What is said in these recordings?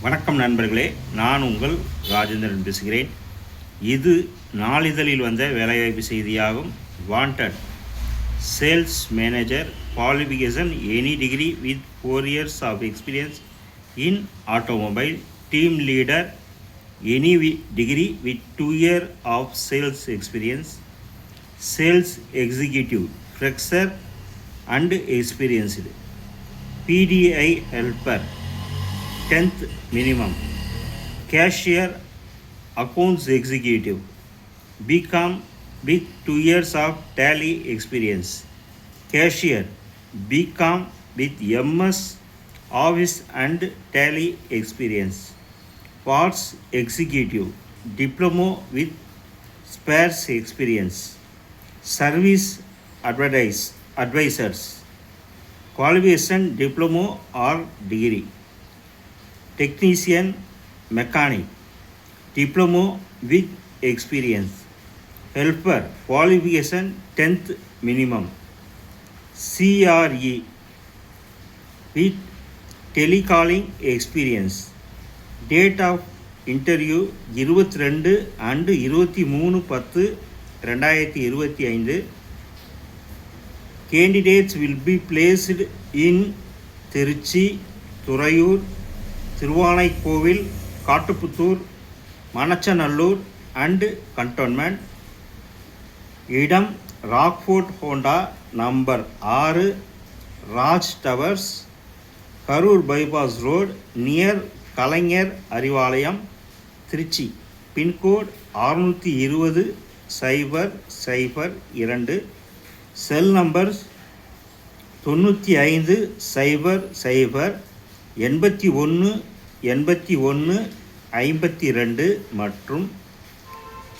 வணக்கம் நண்பர்களே, நான் உங்கள் ராஜேந்திரன் பேசுகிறேன். இது நாளிதழில் வந்த வேலைவாய்ப்பு செய்தியாகும். Wanted sales manager, qualification any degree with 4 years of experience in automobile, team leader any degree with 2 years of sales experience, sales executive fresher and experienced, PDI helper 10th minimum, cashier accounts executive, BCom with 2 years of tally experience, cashier BCom with MS office and tally experience, parts executive diploma with spares experience, service advisors qualification diploma or degree, technician mechanic diploma with experience, helper qualification 10th minimum, CRE with telecalling experience, date of interview 22 and 23/10/2025. Candidates will be placed in Tiruchi, Thurayur, Thiruvanaikoil, Kattuputhur, Manachanallur and cantonment. இடம் Rockfort Honda, number 6, Raj towers, Karur bypass road, near Kalaignar Arivalayam, Tiruchi. Pincode 620-002. Cell numbers 9500-81-81-52 மற்றும்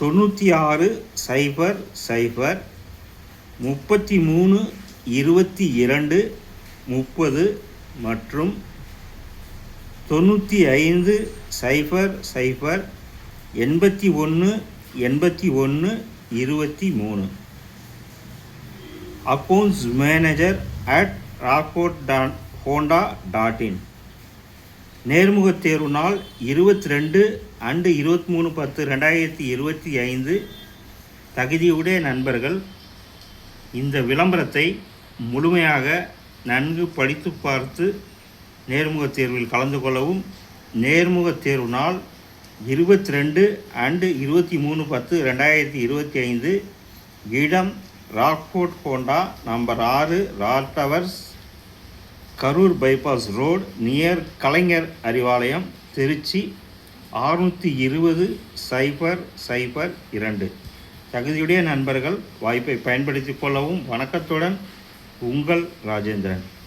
96-00-33-22-30 மற்றும் 95-00-81-81-23. Accounts manager at rockford.honda.in. நேர்முகத் தேர்வு நாள் 22 and 23/10/2025. தகுதியுடைய நண்பர்கள் இந்த விளம்பரத்தை முழுமையாக நன்கு படித்து பார்த்து நேர்முகத் தேர்வில் கலந்து கொள்ளவும். நேர்முகத் தேர்வு நாள் 22 and 23/10/2025. இடம் Rockfort Honda, number 6, Raj towers, Karur bypass road, near Kalaignar Arivalayam, Tiruchi. 620-002. தகுதியுடைய நண்பர்கள் வாய்ப்பை பயன்படுத்திக் கொள்ளவும். வணக்கத்துடன் உங்கள் ராஜேந்திரன்.